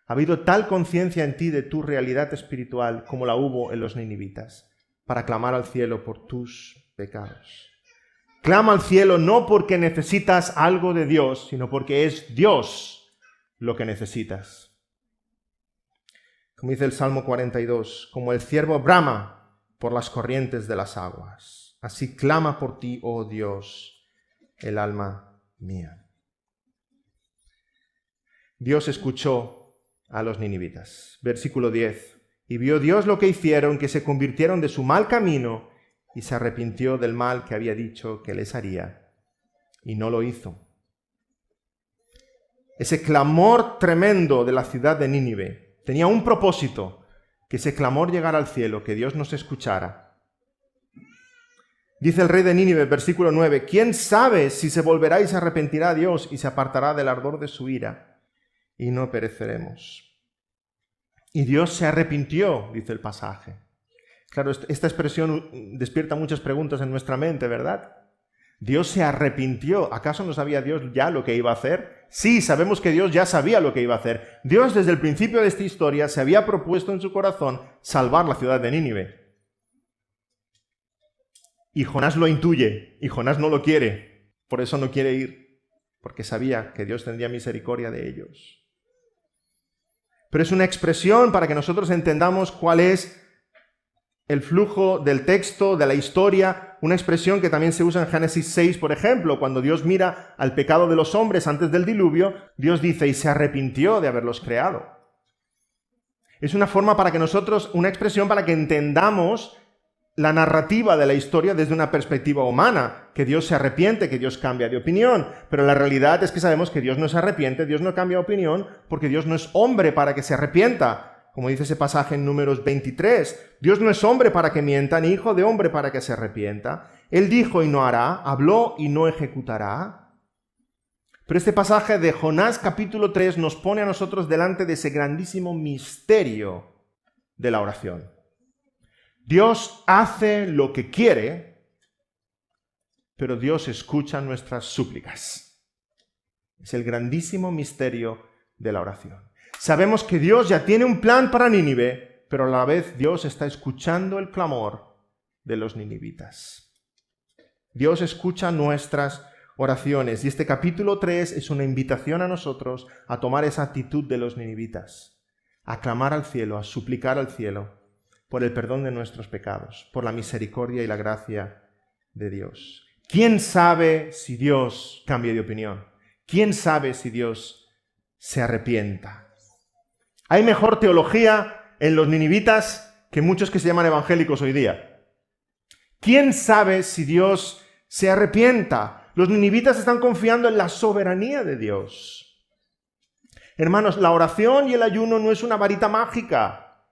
B: Ha habido tal conciencia en ti de tu realidad espiritual como la hubo en los ninivitas, para clamar al cielo por tus pecados. Clama al cielo no porque necesitas algo de Dios, sino porque es Dios lo que necesitas. Como dice el Salmo 42, como el ciervo brama por las corrientes de las aguas, así clama por ti, oh Dios, el alma mía. Dios escuchó a los ninivitas. Versículo 10. Y vio Dios lo que hicieron, que se convirtieron de su mal camino y se arrepintió del mal que había dicho que les haría, y no lo hizo. Ese clamor tremendo de la ciudad de Nínive tenía un propósito, que ese clamor llegara al cielo, que Dios nos escuchara. Dice el rey de Nínive, versículo 9, ¿quién sabe si se volverá y se arrepentirá a Dios y se apartará del ardor de su ira y no pereceremos? Y Dios se arrepintió, dice el pasaje. Claro, esta expresión despierta muchas preguntas en nuestra mente, ¿verdad? Dios se arrepintió. ¿Acaso no sabía Dios ya lo que iba a hacer? Sí, sabemos que Dios ya sabía lo que iba a hacer. Dios desde el principio de esta historia se había propuesto en su corazón salvar la ciudad de Nínive. Y Jonás lo intuye, y Jonás no lo quiere. Por eso no quiere ir, porque sabía que Dios tendría misericordia de ellos. Pero es una expresión para que nosotros entendamos cuál es el flujo del texto, de la historia, una expresión que también se usa en Génesis 6, por ejemplo, cuando Dios mira al pecado de los hombres antes del diluvio, Dios dice, y se arrepintió de haberlos creado. Es una forma para que nosotros, una expresión para que entendamos la narrativa de la historia desde una perspectiva humana, que Dios se arrepiente, que Dios cambia de opinión, pero la realidad es que sabemos que Dios no se arrepiente, Dios no cambia de opinión, porque Dios no es hombre para que se arrepienta. Como dice ese pasaje en Números 23, Dios no es hombre para que mienta, ni hijo de hombre para que se arrepienta. Él dijo y no hará, habló y no ejecutará. Pero este pasaje de Jonás capítulo 3 nos pone a nosotros delante de ese grandísimo misterio de la oración. Dios hace lo que quiere, pero Dios escucha nuestras súplicas. Es el grandísimo misterio de la oración. Sabemos que Dios ya tiene un plan para Nínive, pero a la vez Dios está escuchando el clamor de los ninivitas. Dios escucha nuestras oraciones y este capítulo 3 es una invitación a nosotros a tomar esa actitud de los ninivitas, a clamar al cielo, a suplicar al cielo por el perdón de nuestros pecados, por la misericordia y la gracia de Dios. ¿Quién sabe si Dios cambia de opinión? ¿Quién sabe si Dios se arrepienta? Hay mejor teología en los ninivitas que muchos que se llaman evangélicos hoy día. ¿Quién sabe si Dios se arrepienta? Los ninivitas están confiando en la soberanía de Dios. Hermanos, la oración y el ayuno no es una varita mágica.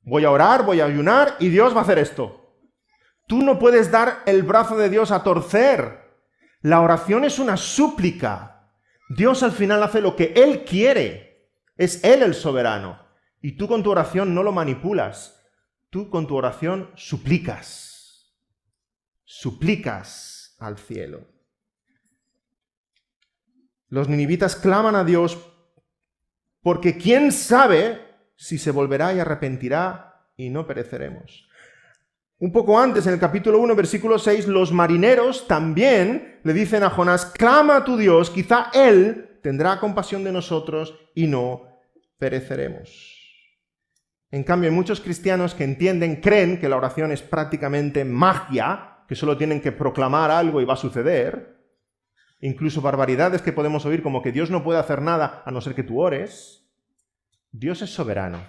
B: Voy a orar, voy a ayunar y Dios va a hacer esto. Tú no puedes dar el brazo de Dios a torcer. La oración es una súplica. Dios al final hace lo que Él quiere. Es Él el soberano. Y tú con tu oración no lo manipulas. Tú con tu oración suplicas. Suplicas al cielo. Los ninivitas claman a Dios porque quién sabe si se volverá y arrepentirá y no pereceremos. Un poco antes, en el capítulo 1, versículo 6, los marineros también le dicen a Jonás, clama a tu Dios, quizá Él tendrá compasión de nosotros y no pereceremos. En cambio, hay muchos cristianos que creen que la oración es prácticamente magia, que solo tienen que proclamar algo y va a suceder. Incluso barbaridades que podemos oír como que Dios no puede hacer nada a no ser que tú ores. Dios es soberano.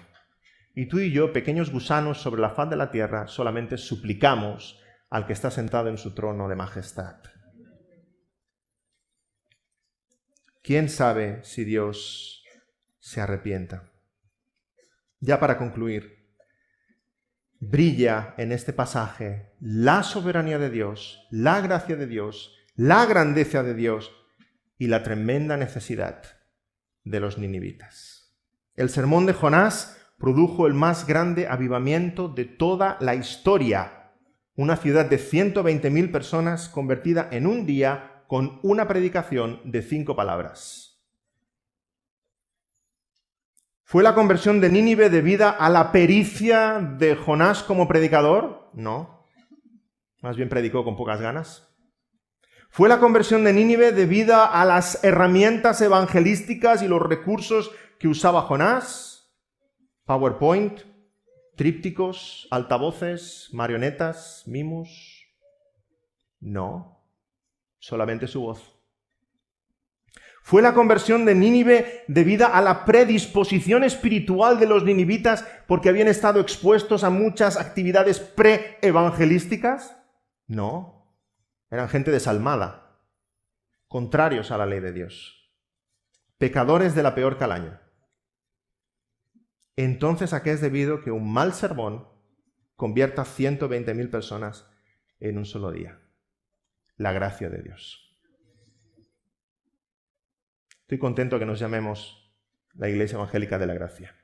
B: Y tú y yo, pequeños gusanos sobre la faz de la tierra, solamente suplicamos al que está sentado en su trono de majestad. ¿Quién sabe si Dios se arrepienta? Ya para concluir, brilla en este pasaje la soberanía de Dios, la gracia de Dios, la grandeza de Dios y la tremenda necesidad de los ninivitas. El sermón de Jonás produjo el más grande avivamiento de toda la historia. Una ciudad de 120.000 personas convertida en un día con una predicación de 5 palabras. ¿Fue la conversión de Nínive debida a la pericia de Jonás como predicador? No. Más bien predicó con pocas ganas. ¿Fue la conversión de Nínive debida a las herramientas evangelísticas y los recursos que usaba Jonás? PowerPoint, trípticos, altavoces, marionetas, mimos. No. Solamente su voz. ¿Fue la conversión de Nínive debida a la predisposición espiritual de los ninivitas porque habían estado expuestos a muchas actividades pre-evangelísticas? No, eran gente desalmada, contrarios a la ley de Dios, pecadores de la peor calaña. Entonces, ¿a qué es debido que un mal sermón convierta a 120.000 personas en un solo día? La gracia de Dios. Estoy contento que nos llamemos la Iglesia Evangélica de la Gracia.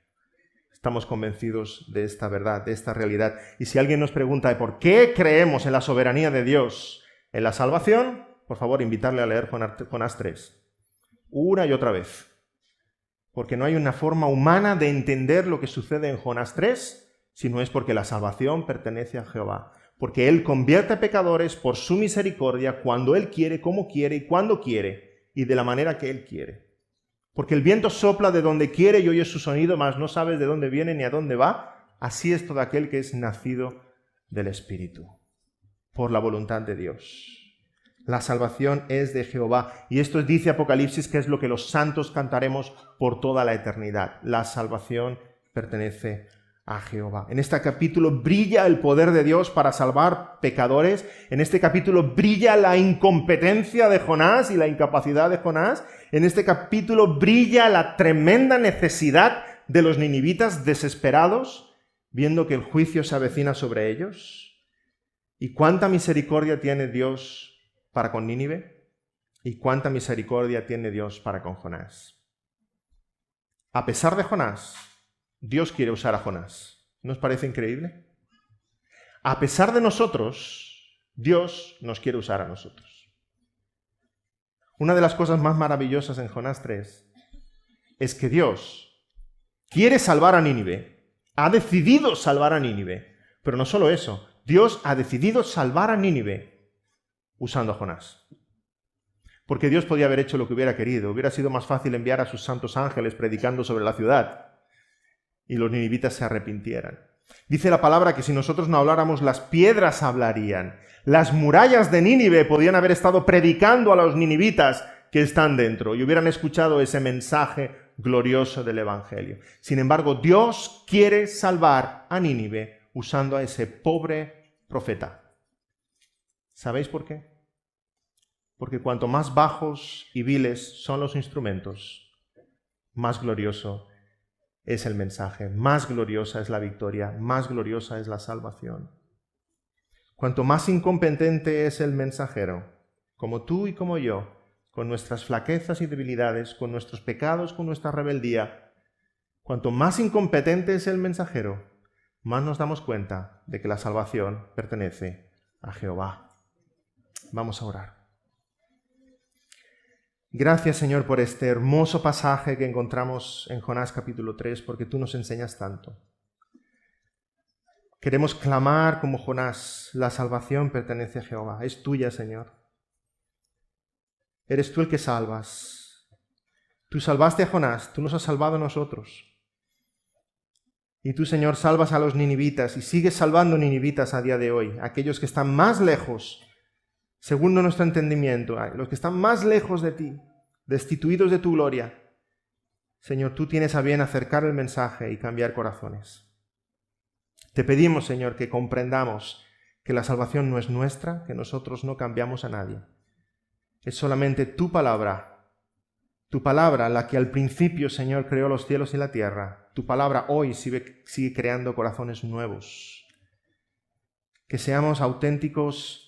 B: Estamos convencidos de esta verdad, de esta realidad. Y si alguien nos pregunta por qué creemos en la soberanía de Dios en la salvación, por favor, invitarle a leer Jonás 3. Una y otra vez. Porque no hay una forma humana de entender lo que sucede en Jonás 3, si no es porque la salvación pertenece a Jehová. Porque Él convierte a pecadores por su misericordia cuando Él quiere, como quiere y cuando quiere, y de la manera que Él quiere. Porque el viento sopla de donde quiere y oyes su sonido, mas no sabes de dónde viene ni a dónde va. Así es todo aquel que es nacido del Espíritu, por la voluntad de Dios. La salvación es de Jehová. Y esto dice Apocalipsis, que es lo que los santos cantaremos por toda la eternidad. La salvación pertenece a Jehová. En este capítulo brilla el poder de Dios para salvar pecadores. En este capítulo brilla la incompetencia de Jonás y la incapacidad de Jonás. En este capítulo brilla la tremenda necesidad de los ninivitas desesperados, viendo que el juicio se avecina sobre ellos. ¿Y cuánta misericordia tiene Dios para con Nínive? ¿Y cuánta misericordia tiene Dios para con Jonás? A pesar de Jonás, Dios quiere usar a Jonás. ¿No os parece increíble? A pesar de nosotros, Dios nos quiere usar a nosotros. Una de las cosas más maravillosas en Jonás 3 es que Dios quiere salvar a Nínive, ha decidido salvar a Nínive, pero no solo eso, Dios ha decidido salvar a Nínive usando a Jonás. Porque Dios podía haber hecho lo que hubiera querido, hubiera sido más fácil enviar a sus santos ángeles predicando sobre la ciudad y los ninivitas se arrepintieran. Dice la palabra que si nosotros no habláramos, las piedras hablarían. Las murallas de Nínive podían haber estado predicando a los ninivitas que están dentro y hubieran escuchado ese mensaje glorioso del Evangelio. Sin embargo, Dios quiere salvar a Nínive usando a ese pobre profeta. ¿Sabéis por qué? Porque cuanto más bajos y viles son los instrumentos, más glorioso es el mensaje, más gloriosa es la victoria, más gloriosa es la salvación. Cuanto más incompetente es el mensajero, como tú y como yo, con nuestras flaquezas y debilidades, con nuestros pecados, con nuestra rebeldía, cuanto más incompetente es el mensajero, más nos damos cuenta de que la salvación pertenece a Jehová. Vamos a orar. Gracias, Señor, por este hermoso pasaje que encontramos en Jonás capítulo 3, porque tú nos enseñas tanto. Queremos clamar como Jonás, la salvación pertenece a Jehová, es tuya, Señor. Eres tú el que salvas. Tú salvaste a Jonás, tú nos has salvado a nosotros. Y tú, Señor, salvas a los ninivitas y sigues salvando ninivitas a día de hoy, aquellos que están más lejos, segundo nuestro entendimiento, los que están más lejos de ti, destituidos de tu gloria. Señor, tú tienes a bien acercar el mensaje y cambiar corazones. Te pedimos, Señor, que comprendamos que la salvación no es nuestra, que nosotros no cambiamos a nadie. Es solamente tu palabra la que al principio, Señor, creó los cielos y la tierra. Tu palabra hoy sigue creando corazones nuevos. Que seamos auténticos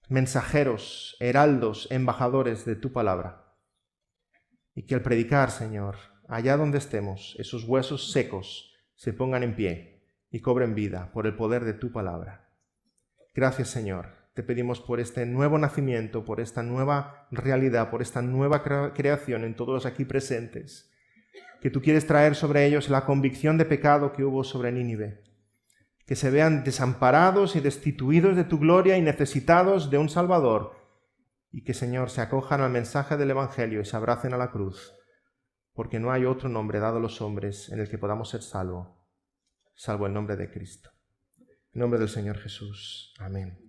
B: mensajeros, heraldos, embajadores de tu palabra. Y que al predicar, Señor, allá donde estemos, esos huesos secos se pongan en pie y cobren vida por el poder de tu palabra. Gracias, Señor. Te pedimos por este nuevo nacimiento, por esta nueva realidad, por esta nueva creación en todos los aquí presentes, que tú quieres traer sobre ellos la convicción de pecado que hubo sobre Nínive, que se vean desamparados y destituidos de tu gloria y necesitados de un Salvador, y que, Señor, se acojan al mensaje del Evangelio y se abracen a la cruz, porque no hay otro nombre dado a los hombres en el que podamos ser salvo el nombre de Cristo. En nombre del Señor Jesús. Amén.